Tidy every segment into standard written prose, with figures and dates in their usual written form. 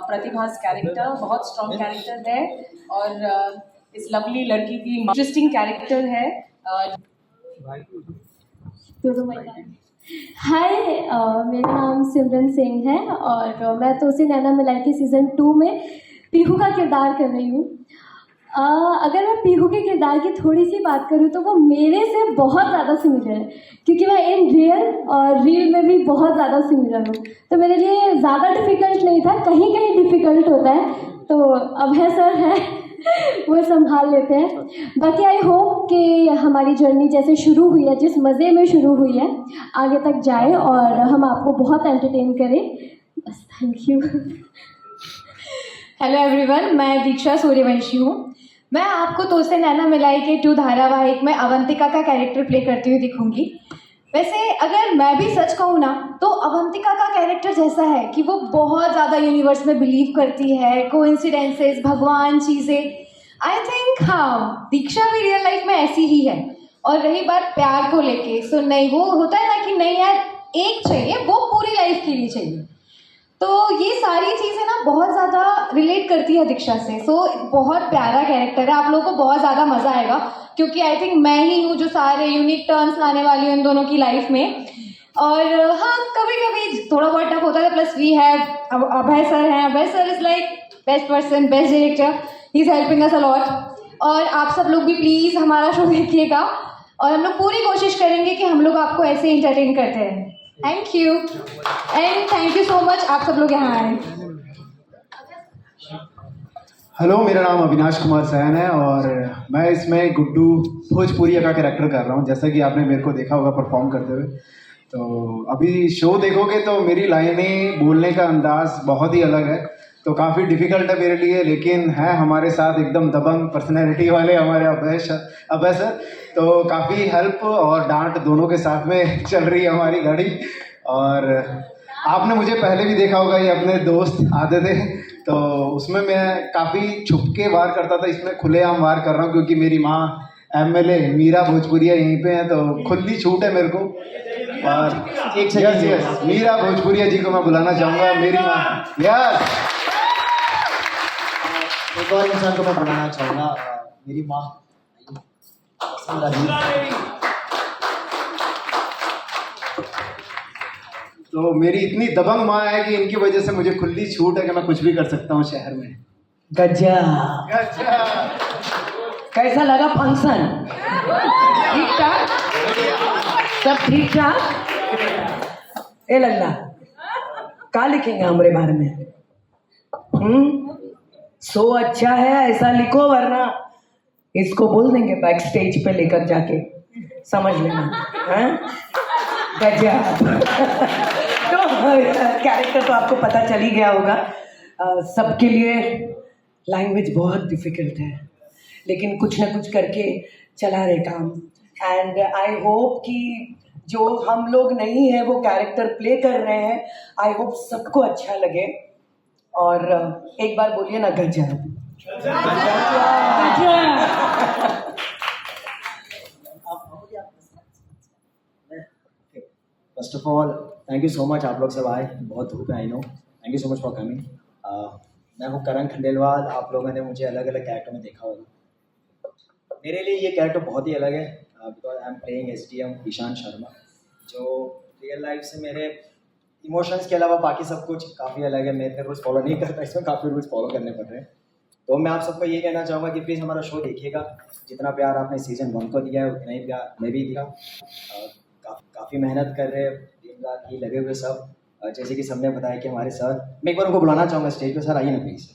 प्रतिभास character बहुत strong character है और इस लवली लड़की की इंटरेस्टिंग कैरेक्टर है। हाय, मेरा नाम सिमरन सिंह है और मैं तो उसी नैना मिलाई थी सीज़न 2 में पीहू का किरदार कर रही हूँ। अगर मैं पीहू के किरदार की थोड़ी सी बात करूँ तो वो मेरे से बहुत ज़्यादा सिमिलर है, क्योंकि मैं इन रियल और रील में भी बहुत ज़्यादा सिमिलर हूँ। तो मेरे लिए ज़्यादा डिफ़िकल्ट नहीं था, कहीं कहीं डिफ़िकल्ट होता है, तो अभय सर है वो संभाल लेते हैं। बाकी आई होप कि हमारी जर्नी जैसे शुरू हुई है, जिस मज़े में शुरू हुई है, आगे तक जाए और हम आपको बहुत एंटरटेन करें। बस, थैंक यू। हेलो एवरीवन, मैं दीक्षा सूर्यवंशी हूँ। मैं आपको तो से नैना मिलाई के 2 धारावाहिक में अवंतिका का कैरेक्टर प्ले करती हुई दिखूंगी। वैसे अगर मैं भी सच कहूँ ना, तो अवंतिका का कैरेक्टर जैसा है कि वो बहुत ज़्यादा यूनिवर्स में बिलीव करती है, कोइंसिडेंसेस, भगवान, चीज़ें। आई थिंक हाँ, दीक्षा भी रियल लाइफ में ऐसी ही है। और रही बात प्यार को लेके, सो नहीं, वो होता है ना कि नहीं यार, एक चाहिए, वो पूरी लाइफ के लिए चाहिए। तो ये सारी चीज़ें ना बहुत ज़्यादा रिलेट करती है दीक्षा से। सो बहुत प्यारा कैरेक्टर है, आप लोगों को बहुत ज़्यादा मज़ा आएगा, क्योंकि आई थिंक मैं ही हूँ जो सारे यूनिक टर्न्स लाने वाली हूँ इन दोनों की लाइफ में। और हाँ, कभी कभी थोड़ा बहुत टफ होता है, plus we have Abhay sir हैं। अभय sir is like best person, best director, he is helping us a lot. और आप सब लोग भी प्लीज़ हमारा शो देखिएगा और हम लोग पूरी कोशिश करेंगे कि हम लोग आपको ऐसे इंटरटेन करते रहें। Thank you and thank you so much, आप सब लोग यहाँ आए। हेलो, मेरा नाम अविनाश कुमार सैन है और मैं इसमें गुड्डू भोजपुरिया का कैरेक्टर कर रहा हूँ, जैसा कि आपने मेरे को देखा होगा परफॉर्म करते हुए। तो अभी शो देखोगे तो मेरी लाइनें, बोलने का अंदाज बहुत ही अलग है, तो काफ़ी डिफ़िकल्ट है मेरे लिए, लेकिन है हमारे साथ एकदम दबंग पर्सनैलिटी वाले हमारे अभय सर, तो काफ़ी हेल्प और डांट दोनों के साथ में चल रही है हमारी गाड़ी। और आपने मुझे पहले भी देखा होगा, ये अपने दोस्त आते थे, तो उसमें मैं काफ़ी छुप के वार करता था, इसमें खुलेआम वार कर रहा हूँ क्योंकि मेरी माँ एमएलए मीरा भोजपुरिया यहीं पे हैं, तो खुली छूट है मेरे को। और एक यस मीरा भोजपुरिया जी को मैं बुलाना चाहूँगा, मेरी माँ। यस, एक और इंसान को मैं बुलाना चाहूँगा, मेरी माँ। तो मेरी इतनी दबंग माँ है कि इनकी वजह से मुझे खुली छूट है कि मैं कुछ भी कर सकता हूँ शहर में। गजब, कैसा लगा फंक्शन? ठीक ठाक, सब ठीक ठाक। ए लल्ला, क्या लिखेंगे हमारे बारे में? सो अच्छा है ऐसा लिखो, वरना इसको बोल देंगे बैक स्टेज पे लेकर जाके, समझ लेना। गजब। तो कैरेक्टर तो आपको पता चल ही गया होगा। सबके लिए लैंग्वेज बहुत डिफिकल्ट है, लेकिन कुछ ना कुछ करके चला रहे काम। एंड आई होप कि जो हम लोग नहीं है वो कैरेक्टर प्ले कर रहे हैं, आई होप सबको अच्छा लगे। और एक बार बोलिए ना, गजब। First of all thank you so much, आप लोग सब आए, बहुत धूप है, I know. Thank you so much for coming. मैं हूँ करण खंडेलवाल, आप लोगों ने मुझे अलग अलग कैरेक्टर में देखा होगा। मेरे लिए ये कैरेक्टर बहुत ही अलग है, because I am playing SDM Ishan Sharma, जो रियल लाइफ से मेरे इमोशंस के अलावा बाकी सब कुछ काफ़ी अलग है। मैं इतने रूल्स फॉलो नहीं करता, इसमें काफ़ी रूल्स फॉलो करने पड़ रहे हैं। तो मैं आप सबको ये कहना चाहूँगा कि प्लीज़ हमारा शो देखिएगा। जितना प्यार आपने सीज़न 1 को दिया है, उतना ही प्यार मैं भी दिया। काफ़ी मेहनत कर रहे हैं, दिन रात ही लगे हुए सब। जैसे कि सबने बताया कि हमारे सर, मैं एक बार उनको बुलाना चाहूँगा स्टेज पर। सर आइए ना प्लीज़,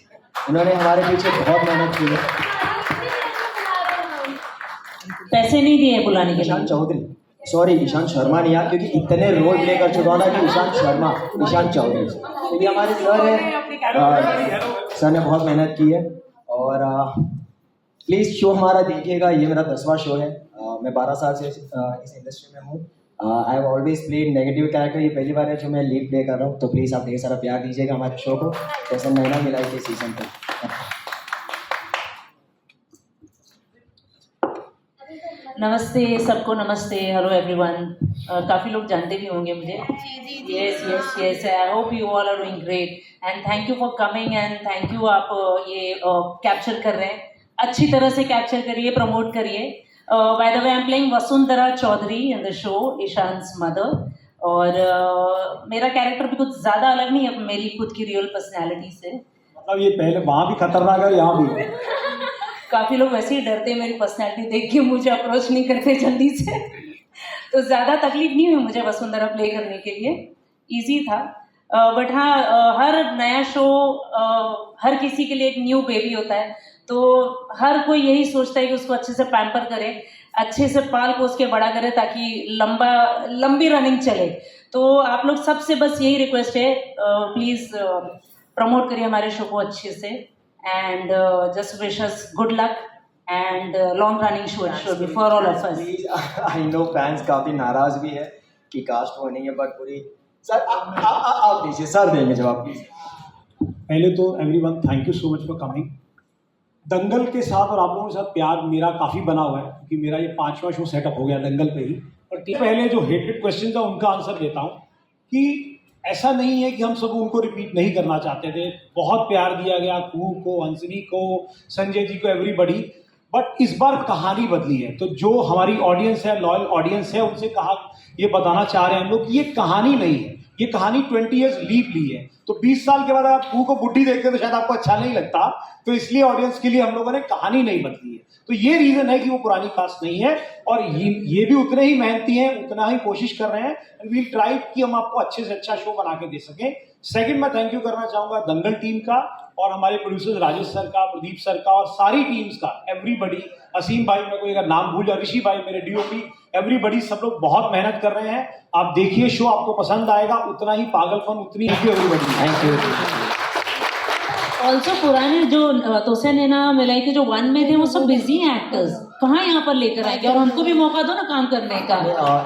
उन्होंने हमारे पीछे बहुत मेहनत की है। पैसे नहीं दिए बुलाने के। ईशान चौधरी, सॉरी ईशान शर्मा नहीं यार, क्योंकि इतने रोल प्ले कर चुका हूँ ना कि ईशान शर्मा, ईशान चौधरी। तो ये हमारे सर है, सर ने बहुत मेहनत की है। और प्लीज़ शो हमारा देखिएगा। ये मेरा 10वां शो है। मैं 12 साल से इस इंडस्ट्री में हूँ। I have always played negative character, ये पहली बार है जो मैं लीड प्ले कर रहा हूँ। तो प्लीज़ आप ढेर सारा प्यार दीजिएगा हमारे शो को, जैसे नैना मिलाई के सीजन पर। नमस्ते सबको, नमस्ते, हेलो एवरीवन। काफ़ी लोग जानते भी होंगे मुझे. Yes yes yes, I hope you all are doing great and thank you for coming and thank you. आप ये कैप्चर कर रहे हैं, अच्छी तरह से कैप्चर करिए, प्रमोट करिए. By the way I am playing Vasundhara Chaudhary in the show, Ishaan's mother. और मेरा कैरेक्टर भी कुछ ज़्यादा अलग नहीं है मेरी खुद की रियल पर्सनैलिटी से. मतलब ये पहले वहाँ भी खतरनाक है, यहाँ भी. काफ़ी लोग वैसे ही डरते हैं मेरी पर्सनैलिटी देख के, मुझे अप्रोच नहीं करते जल्दी से. तो ज़्यादा तकलीफ नहीं हुई मुझे वसुंधरा प्ले करने के लिए, ईजी था. बट हाँ, हर नया शो हर किसी के लिए एक न्यू बेबी होता है. तो हर कोई यही सोचता है कि उसको अच्छे से पैम्पर करे, अच्छे से पाल पोस के बड़ा करे ताकि लंबी रनिंग चले. तो आप लोग सबसे बस यही रिक्वेस्ट है, प्लीज़ प्रमोट करिए हमारे शो को अच्छे से. And just wish us good luck and long running show be for all of us. I know fans काफ़ी नाराज़ भी है कि कास्ट वो नहीं है, बट पूरी सर आप दीजिए, सर देंगे जवाब प्लीज. पहले तो everyone thank you so much for coming. Dangal के साथ और आप लोगों के साथ प्यार मेरा काफ़ी बना हुआ है, क्योंकि मेरा ये 5वां शो सेटअप हो गया दंगल पे ही. और पहले जो हेटेड क्वेश्चन था उनका आंसर देता हूँ कि ऐसा नहीं है कि हम सब उनको रिपीट नहीं करना चाहते थे. बहुत प्यार दिया गया कू को, हंसनी को, संजय जी को, एवरीबडी. बट इस बार कहानी बदली है. तो जो हमारी ऑडियंस है, लॉयल ऑडियंस है, उनसे कहा ये बताना चाह रहे हैं हम लोग कि ये कहानी नहीं है, ये कहानी 20 ईयर्स लीप ली है. तो 20 साल के बाद आप कू को बुढ़ी देखते हैं तो शायद आपको अच्छा नहीं लगता. तो इसलिए ऑडियंस के लिए हम लोगों ने कहानी नहीं बदली है. तो ये रीजन है कि वो पुरानी कास्ट नहीं है. और ये भी उतने ही मेहनती हैं, उतना ही कोशिश कर रहे हैं. एंड वील ट्राई कि हम आपको अच्छे से अच्छा शो बना के दे सकें. सेकंड, मैं थैंक यू करना चाहूँगा दंगल टीम का और हमारे प्रोड्यूसर्स राजेश सर का, प्रदीप सर का और सारी टीम्स का, एवरीबडी. असीम भाई, मैं कोई अगर नाम भूल जाए, ऋषि भाई मेरे डीओपी, एवरीबडी, सब लोग बहुत मेहनत कर रहे हैं. आप देखिए शो, आपको पसंद आएगा. उतना ही पागलपन, उतनी ही एवरीबडी. Thank you. ऑल्सो पुराने जो तोसे नैना मिलाई के जो 1 में थे वो सब बिजी हैं एक्टर्स, कहाँ यहाँ पर लेकर आएंगे? और उनको भी मौका दो ना काम करने का.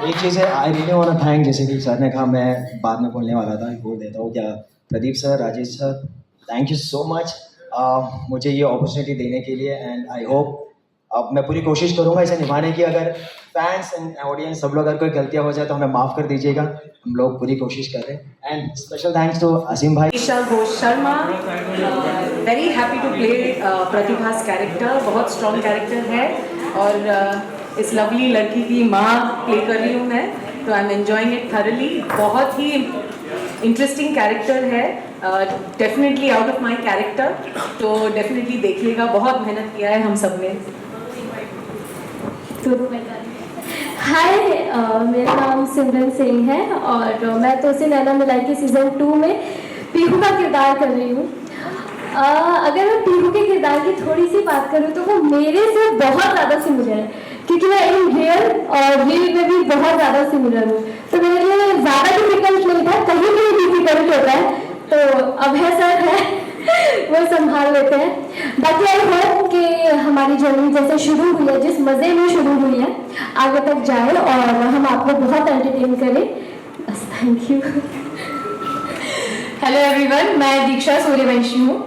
एक चीज़ है, I really want to thank, जैसे कि सर ने कहा, मैं बाद में बोलने वाला था, बोल देता हूँ क्या, Pradeep sir, Rajesh sir, thank you so much मुझे ये अपॉर्चुनिटी देने के लिए. एंड आई होप अब मैं पूरी कोशिश करूंगा इसे निभाने की. अगर फैंस एंड ऑडियंस सब लोग अगर कोई गलतियां हो जाए तो हमें माफ़ कर दीजिएगा, हम लोग पूरी कोशिश कर रहे हैं. And special thanks to Aseem भाई. Isha Ghosh Sharma, very happy to play Pratibha's character. बहुत स्ट्रॉन्ग कैरेक्टर है और इस लवली लड़की की माँ प्ले कर रही हूँ मैं. तो I am enjoying it thoroughly. बहुत ही इंटरेस्टिंग कैरेक्टर है, definitely out of my character. तो डेफिनेटली देखिएगा, बहुत मेहनत किया है हम सब ने. हाय, मेरा नाम सिमरन सिंह है और मैं तोसे नैना मिलाई के सीज़न 2 में पीहू का किरदार कर रही हूँ. अगर मैं पीहू के किरदार की थोड़ी सी बात करूँ तो वो मेरे से बहुत ज़्यादा सिमिलर है, क्योंकि मैं इन रियल और रील में भी बहुत ज़्यादा सिमिलर हूँ. तो मेरे लिए ज़्यादा डिफिकल्ट नहीं था, कहीं भी डिफिकल्ट होता है तो अभय सर है वो संभाल लेते हैं. बाकी आई होप कि हमारी जर्नी जैसे शुरू हुई है, जिस मज़े में शुरू हुई है, आगे तक जाए और हम आपको बहुत एंटरटेन करें. बस, थैंक यू. हेलो एवरीवन, मैं दीक्षा सूर्यवंशी हूँ.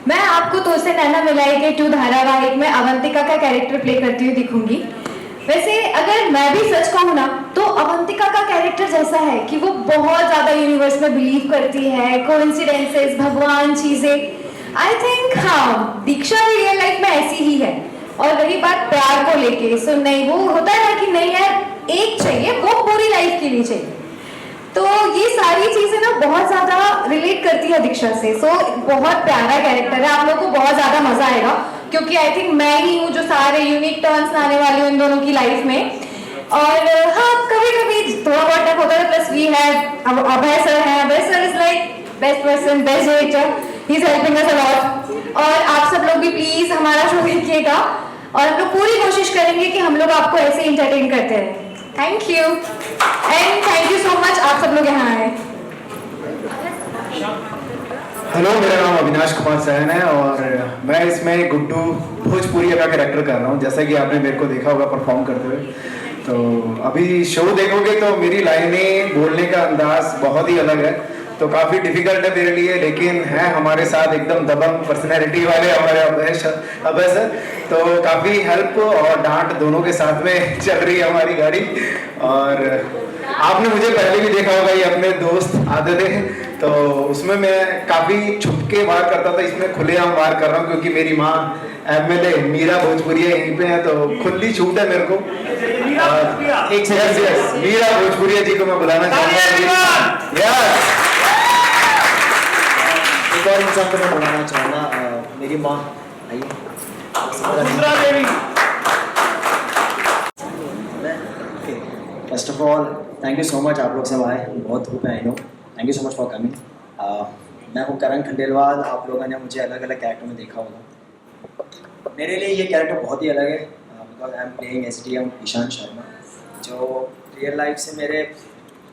मैं आपको तोसे नैना मिलाई के 2 धारावाहिक में अवंतिका का कैरेक्टर प्ले करती हुई दिखूंगी. वैसे अगर मैं भी सच कहूँ ना तो अवंतिका का कैरेक्टर जैसा है कि वो बहुत ज़्यादा यूनिवर्स में बिलीव करती है, कोइंसिडेंसेस, भगवान, चीज़ें. आई थिंक हाँ, दीक्षा भी रियल लाइफ में ऐसी ही है. और रही बात प्यार को लेके, सो नहीं, वो होता है ना कि नहीं यार, एक चाहिए, वो पूरी लाइफ के लिए चाहिए. तो ये सारी चीज़ें ना बहुत ज़्यादा रिलेट करती है दीक्षा से. सो बहुत प्यारा कैरेक्टर है, आप लोगों को बहुत ज़्यादा मज़ा आएगा, क्योंकि आई थिंक मैं ही हूँ जो सारे यूनिक टर्न्स लाने वाली हूँ इन दोनों की लाइफ में. और हाँ, कभी कभी थोड़ा बहुत टफ होता है. प्लस वी है अब अभय सर है. Abhay sir is like best person, best director, he is helping us a lot. और आप सब लोग भी प्लीज हमारा शो देखिएगा और हम लोग पूरी कोशिश करेंगे कि हम लोग आपको ऐसे इंटरटेन करते रहें. Thank you and thank you so much, आप सब लोग यहाँ आए. हेलो, मेरा नाम अविनाश कुमार सैन है और मैं इसमें गुड्डू भोजपुरिया का कैरेक्टर कर रहा हूँ. जैसा कि आपने मेरे को देखा होगा परफॉर्म करते हुए. तो अभी शो देखोगे तो मेरी लाइनें, बोलने का अंदाज बहुत ही अलग है. तो काफ़ी डिफिकल्ट है मेरे लिए, लेकिन है हमारे साथ एकदम दबंग पर्सनैलिटी वाले हमारे अभय सर. तो काफ़ी हेल्प और डांट दोनों के साथ में चल रही है हमारी गाड़ी. और आपने मुझे पहले भी देखा होगा, ये अपने दोस्त आते थे तो उसमें मैं काफ़ी छुप के वार करता था, इसमें खुलेआम वार कर रहा हूँ क्योंकि मेरी माँ MLA मीरा भोजपुरिया यहीं पे है, तो खुली छूट है मेरे को। एक सेकंड, मीरा भोजपुरिया जी को मैं बुलाना चाहूँगा। एक और इंसान को मैं बुलाना चाहूँगा, मेरी माँ। आइए। First of all thank you so much, आप लोग सब आए, बहुत धूप है I know, thank you so much for coming. मैं हूँ करण खंडेलवाल, आप लोगों ने मुझे अलग अलग कैरेक्टर में देखा होगा। मेरे लिए ये कैरेक्टर बहुत ही अलग है because I am playing SDM Ishan Sharma, जो रियल लाइफ से मेरे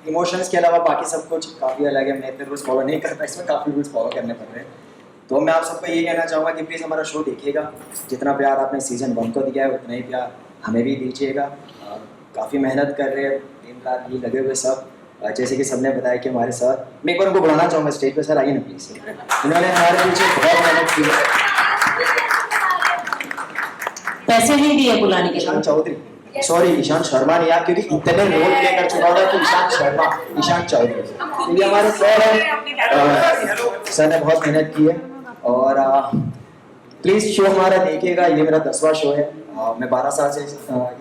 इमोशंस के अलावा बाकी सब कुछ काफ़ी अलग है। मैं इतने रूल्स फॉलो नहीं करता, इसमें काफ़ी रूल्स फॉलो करने पड़ रहे हैं। तो मैं आप सबको ये कहना चाहूँगा कि प्लीज़ हमारा शो देखिएगा, जितना प्यार आपने सीज़न 1 को दिया है उतना ही प्यार हमें भी दीजिएगा। काफ़ी मेहनत कर रहे हैं, दिन रात ये लगे हुए सब, जैसे कि सबने बताया कि हमारे साथ, मैं एक बार उनको बुलाना चाहूँगा स्टेज पे। सर आइए ना प्लीज़, इन्होंने हमारे पीछे बहुत मेहनत की है। पैसे नहीं दिए बुलाने के ईशान चौधरी, सॉरी ईशान शर्मा नहीं यार, क्योंकि इतने रोल प्ले कर चुका होगा कि ईशान शर्मा, ईशान चौधरी, तो ये हमारे सर हैं। सर ने बहुत मेहनत की है और प्लीज़ शो हमारा देखिएगा। ये मेरा 10वां शो है, मैं 12 साल से इस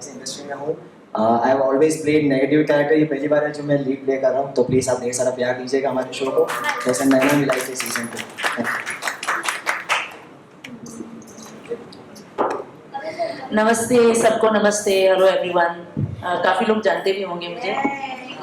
इंडस्ट्री में हूँ। I have always played negative character, ये पहली बार है जो मैं लीड प्ले कर रहा हूँ, तो प्लीज़ आप ढेर सारा प्यार दीजिएगा हमारे शो को, जैसे नैना मिलाई थे सीजन 2। नमस्ते सबको, नमस्ते, हेलो एवरीवन। काफ़ी लोग जानते भी होंगे मुझे।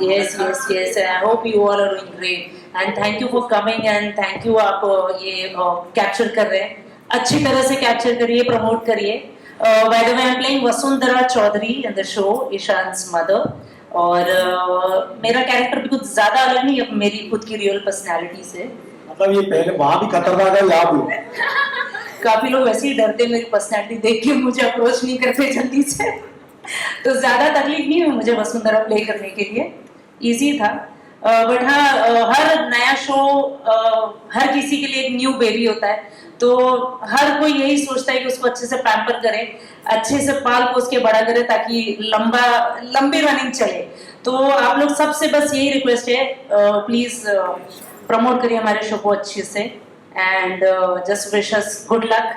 Yes yes yes, I hope you all are doing great and thank you for coming and thank you. आप ये कैप्चर कर रहे हैं, अच्छी तरह से कैप्चर करिए, प्रमोट करिए। By the way I am playing Vasundhara Chaudhary in the show, Ishaan's mother. और मेरा कैरेक्टर भी कुछ ज़्यादा अलग नहीं है मेरी खुद की रियल पर्सनैलिटी से। मतलब ये पहले वहाँ भी खतरनाक है, यहाँ भी। काफ़ी लोग वैसे ही डरते मेरी पर्सनैलिटी देख के, मुझे अप्रोच नहीं करते जल्दी से। तो ज़्यादा तकलीफ नहीं हुई मुझे वसुंधरा प्ले करने के लिए, इजी था। बट हाँ, हर नया शो हर किसी के लिए एक न्यू बेबी होता है, तो हर कोई यही सोचता है कि उसको अच्छे से पैम्पर करे, अच्छे से पाल पोस के बड़ा करे ताकि लंबी रनिंग चले। तो आप लोग सबसे बस यही रिक्वेस्ट है, प्लीज़ प्रमोट करिए हमारे शो को अच्छे से and just wish us good luck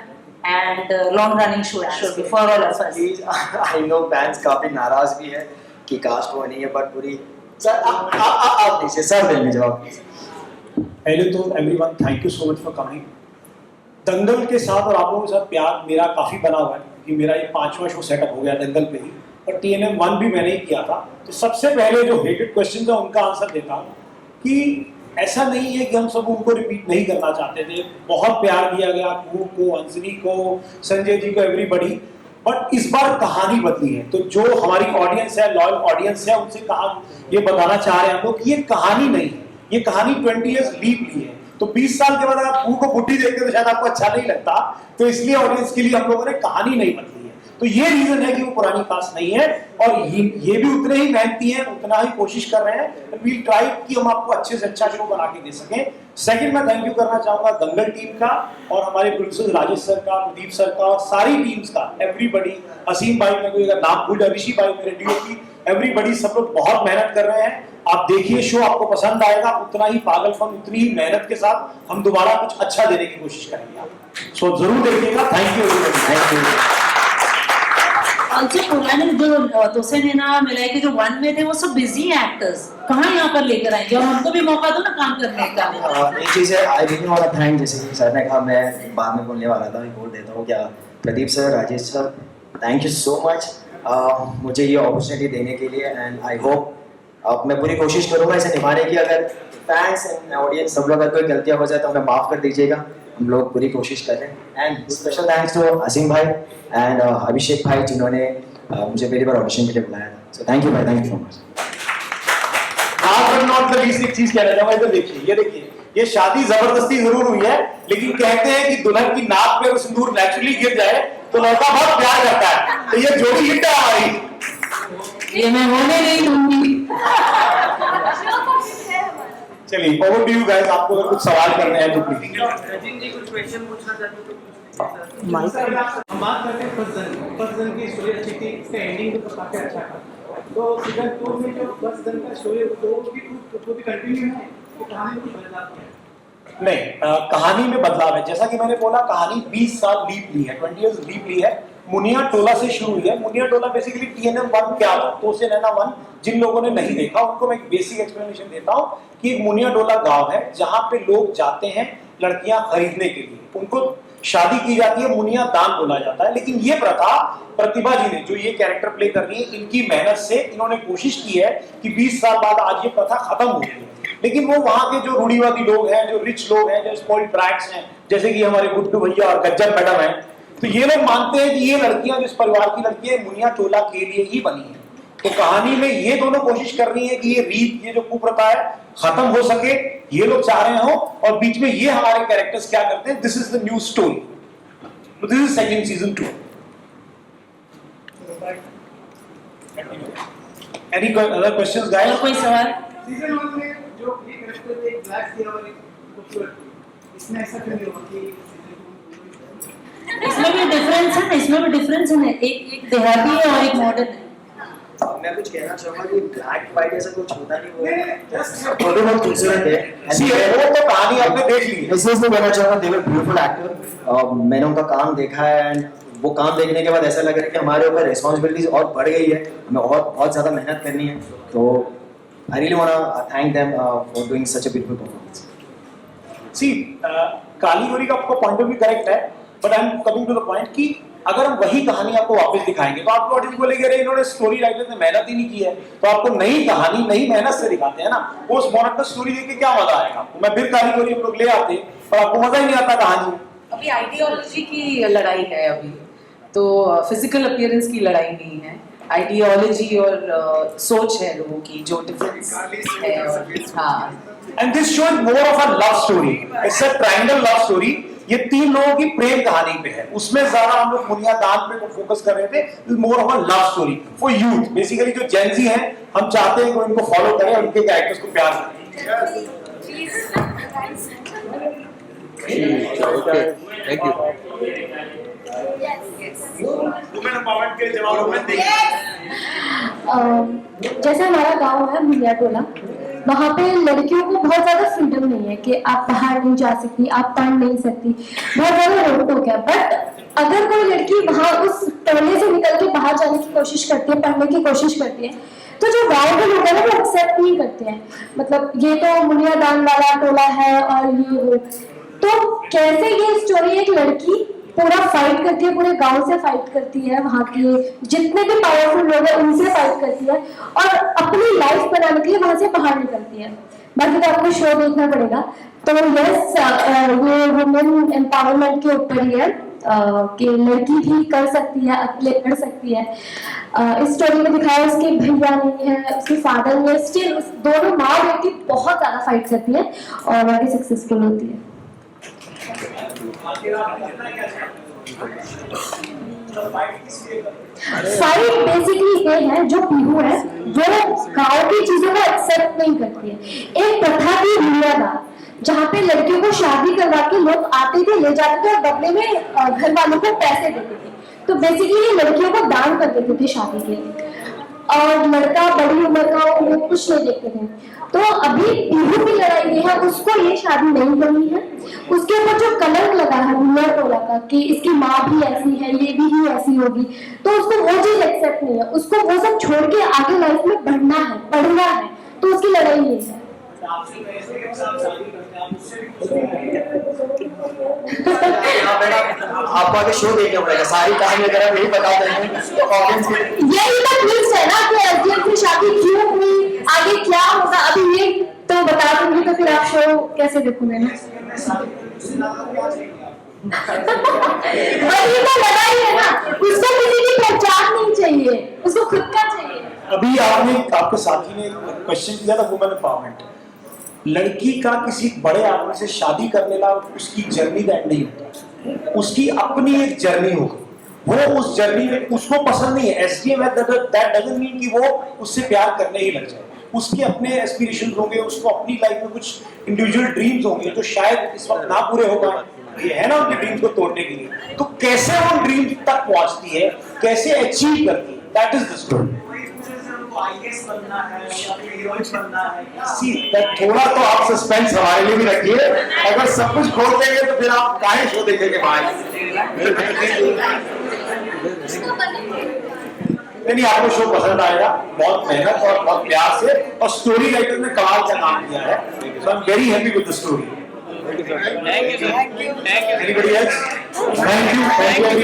and long running should be for all of us. Please, I know fans काफी नाराज भी है कि कास्ट वो नहीं है, बट पूरी सर आप दीजिए, सर देंगे जवाब। पहले तो everyone thank you so much for coming. Dangal के साथ और आप लोगों के साथ प्यार मेरा काफ़ी बना हुआ है क्योंकि मेरा ये 5वां शो सेटअप हो गया दंगल पे ही, और TNM 1 भी मैंने ही किया था। तो सबसे पहले जो हेटेड क्वेश्चन था उनका आंसर देता हूँ कि ऐसा नहीं है कि हम सब उनको रिपीट नहीं करना चाहते थे। बहुत प्यार दिया गया कुहू को, अंजलि को, संजय जी को, एवरीबडी। बट इस बार कहानी बदली है, तो जो हमारी ऑडियंस है, लॉयल ऑडियंस है, उनसे कहा ये बताना चाह रहे हैं हम लोग कि ये कहानी नहीं है, ये कहानी 20 ईयर्स लीप ली है। तो 20 साल के बाद आप कुहू को बुढ़ी देखते तो शायद आपको अच्छा नहीं लगता, तो इसलिए ऑडियंस के लिए हम लोगों ने कहानी नहीं बदली है। तो ये रीजन है कि वो पुरानी कास्ट नहीं है, और ये भी उतने ही मेहनती हैं, उतना ही कोशिश कर रहे हैं। वी ट्राई कि हम आपको अच्छे से अच्छा शो बना के दे सकें। सेकंड, मैं थैंक यू करना चाहूँगा दंगल टीम का और हमारे प्रोड्यूसर राजेश सर का, प्रदीप सर का और सारी टीम्स का, एवरीबडी। असीम भाई, मैं कोई अगर नाम भूल, ऋषि भाई मेरे DOP, एवरीबडी, सब लोग बहुत मेहनत कर रहे हैं। आप देखिए शो, आपको पसंद आएगा। उतना ही पागलपन, उतनी ही मेहनत के साथ हम दोबारा कुछ अच्छा देने की कोशिश करेंगे आप। सो जरूर देखिएगा। Thank you, thank you. अच्छा, पुराने जो तोसे नैना मिलाई के जो 1 में थे वो सब बिजी एक्टर्स, कहाँ यहाँ पर लेकर आएंगे? और हमको भी मौका दो ना काम करने का। एक चीज़ है, I really want to thank, जैसे कि सर ने कहा, मैं बाद में बोलने वाला था, मैं बोल देता हूँ क्या, Pradeep sir, Rajesh sir, thank you so much मुझे ये अपॉर्चुनिटी देने के लिए। एंड आई होप मैं पूरी कोशिश करूँगा इसे निभाने की। अगर फैंस एंड ऑडियंस सब लोग अगर कोई गलतियाँ हो जाए तो हमें माफ़ कर दीजिएगा, हम लोग पूरी कोशिश कर रहे हैं। And special thanks to Aseem भाई एंड अभिषेक भाई, जिन्होंने मुझे पहली बार ऑडिशन के लिए बुलाया था। सो थैंक यू भाई, thank you so much. Last but not the least एक चीज कहना चाहूंगा, इधर देखिए, ये देखिए, ये शादी जबरदस्ती जरूर हुई है, लेकिन कहते हैं कि दुल्हन की नाक पे सिंदूर नेचुरली गिर जाए तो लड़का बहुत प्यार करता है। तो ये जोड़ी हिट है हमारी, ये मैं होने नहीं दूंगी। चलिए ओवर टू यू गाइस, आपको अगर कुछ सवाल करने हैं तो प्लीज। हम बात करते हैं फर्स्ट जन की स्टोरी अच्छी थी, इसका एंडिंग भी तो काफी अच्छा था। तो सीजन 2 में जो बस दिन का स्टोरी है वो भी कंटिन्यू है, तो कहानी कुछ बदलाव है? नहीं, कहानी में बदलाव है। जैसा कि मैंने बोला, कहानी 20 साल लीप ली है, 20 इयर्स लीप ली है। मुनिया टोला से शुरू हुई है। मुनिया टोला बेसिकली TNM 1 क्या था, तो से नैना 1 जिन लोगों ने नहीं देखा उनको मैं एक बेसिक एक्सप्लेनेशन देता हूँ कि एक मुनिया टोला गांव है जहाँ पे लोग जाते हैं लड़कियां खरीदने के लिए, उनको शादी की जाती है, मुनिया दान बोला जाता है। लेकिन ये प्रथा प्रतिभा जी ने, जो ये कैरेक्टर प्ले कर रही है, इनकी मेहनत से इन्होंने कोशिश की है कि 20 साल बाद आज ये प्रथा खत्म हो गई है। लेकिन वो वहां के जो रूढ़िवादी लोग हैं, जो रिच लोग हैं, जो स्पॉइल्ड ब्रैट्स हैं, जैसे कि हमारे गुड्डू भैया और गज्जर मैडम हैं, तो ये लोग मानते हैं कि ये लड़कियां जिस परिवार की लड़कियां मुनिया टोला के लिए ही बनी है। तो कहानी में ये दोनों कोशिश कर रही है कि ये रीत, ये जो कुप्रथा है, खत्म हो सके, ये लोग चाह रहे हो। और बीच में ये हमारे कैरेक्टर्स क्या करते हैं, this is the new story. तो this is second season 2। Any other questions guys? और कोई सवाल? सीजन 1 में जो ये कैरेक्टर थे, एक ब्लैक थी और एक खूबसूरत थी, इसमें ऐसा क्यों नहीं हुआ कि इसमें भी डिफरेंस है ना, इसमें भी डिफरेंस है ना, एक देहाती है और एक मॉडर्न है। मैं कुछ कहना चाहूंगा कि ब्लैक वाइट ऐसा कुछ होता नहीं, वो बहुत खूबसूरत है। सी वो तो कहानी आपने देख ली है। इसलिए कहना चाहूंगा दे वर ब्यूटीफुल एक्टर। मैंने उनका काम देखा है एंड वो काम देखने के बाद ऐसा लग रहा है कि हमारे ऊपर रिस्पांसिबिलिटीज और बढ़ गई है, हमें और बहुत ज़्यादा मेहनत करनी है। तो I really want to thank them for doing such a beautiful performance. See काली गोरी का आपका पॉइंट ऑफ व्यू करेक्ट है, but I am coming to the point कि अगर हम वही कहानी आपको वापस दिखाएंगे तो आपको ऑडियंस बोलेंगे अरे इन्होंने स्टोरी राइटर ने मेहनत ही नहीं की है। तो आपको नई कहानी नई मेहनत से दिखाते हैं ना, वो उस मोनोटोनस स्टोरी देख के क्या मजा आएगा आपको। मैं फिर काली गोरी हम लोग ले आते और आपको मजा ही नहीं आता कहानी में। अभी आइडियोलॉजी की लड़ाई है अभी, तो फिजिकल अपीयरेंस की लड़ाई नहीं है, आइडियोलॉजी और सोच है लोगों की जो डिफरेंस है। और हाँ, and this show is more of a love story, it's a triangle love story. ये 3 लोगों की प्रेम कहानी पे है, उसमें ज्यादा हम लोग मुनिया दान पे फोकस कर रहे थे। More of a love story for youth, basically जो जेनजी हैं, हम चाहते हैं कि वो इनको फॉलो करें, उनके कैरेक्टर्स को प्यार करें। Okay, thank you. Women empowerment के जवाब में जैसे हमारा गांव है मुनिया टोला, वहाँ पे लड़कियों को बहुत ज़्यादा फ्रीडम नहीं है कि आप बाहर नहीं जा सकती, आप पढ़ नहीं सकती, बहुत ज़्यादा रोक टोक है। बट अगर कोई लड़की वहाँ उस टोले से निकल के बाहर जाने की कोशिश करती है, पढ़ने की कोशिश करती है, तो जो गाँव के लोग हैं ना वो एक्सेप्ट नहीं करते हैं। मतलब ये तो मुनिया दान वाला टोला है और ये वो, तो कैसे ये स्टोरी एक लड़की पूरा फाइट करती है, पूरे गांव से फाइट करती है, वहाँ के जितने भी पावरफुल लोग हैं उनसे फाइट करती है और अपनी लाइफ बनाने के लिए वहाँ से बाहर निकलती है। बाकी तो आपको शो देखना पड़ेगा। तो यस, ये वुमेन एम्पावरमेंट के ऊपर ही है कि लड़की भी कर सकती है, अकेले कर सकती है। इस स्टोरी में दिखाया उसके भैया नहीं है, उसके फादर नहीं है, स्टिल दोनों माँ बेटी बहुत ज़्यादा फाइट करती है और आगे सक्सेसफुल होती है। फाइट बेसिकली ये है, जो पीहू है वो गांव की चीजों को एक्सेप्ट नहीं करती है। एक प्रथा थी मुनियादान, जहाँ पे लड़कियों को शादी करवा के लोग आते थे, ले जाते थे और बदले में घर वालों को पैसे देते थे। तो बेसिकली लड़कियों को दान कर देते थे शादी के लिए, और लड़का बड़ी उम्र का वो कुछ नहीं देखते थे। तो अभी पीहू की लड़ाई ये है, उसको ये शादी नहीं करनी है। उसके ऊपर जो कलंक लगा है मुनिया टोला का कि इसकी माँ भी ऐसी है, ये भी ही ऐसी होगी, तो उसको वो चीज एक्सेप्ट नहीं है। उसको वो सब छोड़ के आगे लाइफ में बढ़ना है, पढ़ना है, तो उसकी लड़ाई ये है। आपको आगे शो देखना पड़ेगा, सारी कहानी वगैरह नहीं बता देंगे ऑडियंस को। यही तो ट्विस्ट है ना कि एसडीएम की शादी क्यों हुई, आगे क्या होगा, अभी ये तो बता दूंगी तो फिर आप शो कैसे देखोगे ना। वही तो लड़ाई है ना, उसको किसी की पहचान नहीं चाहिए, उसको खुद का चाहिए। अभी आपके साथी ने क्वेश्चन किया था वुमेन एम्पावरमेंट। लड़की का किसी बड़े आदमी से शादी करने का उसकी जर्नी का एंड नहीं होता, उसकी अपनी एक जर्नी होगी। वो उस जर्नी में उसको पसंद नहीं है एसडीएम है, दैट डजंट मीन कि वो उससे प्यार करने ही लग जाए। उसके अपने एस्पिरेशंस होंगे, उसको अपनी लाइफ में कुछ इंडिविजुअल ड्रीम्स होंगे जो शायद इस वक्त ना पूरे हो पाए। ये है ना उनके ड्रीम्स को तोड़ने के लिए, तो कैसे वो ड्रीम्स तक पहुंचती है, कैसे अचीव करती है, that is the story. IAS बनना है या फिर हीरोइन बनना है? सी थोड़ा तो आप सस्पेंस हमारे लिए भी रखिए, अगर सब कुछ खोल देंगे तो फिर आप काहे शो देखेंगे भाई। नहीं, आपको शो पसंद आएगा, बहुत मेहनत और बहुत प्यार से, और स्टोरी राइटर ने कमाल का काम किया है, so I am very happy with the story. Anybody else? Thank you everyone.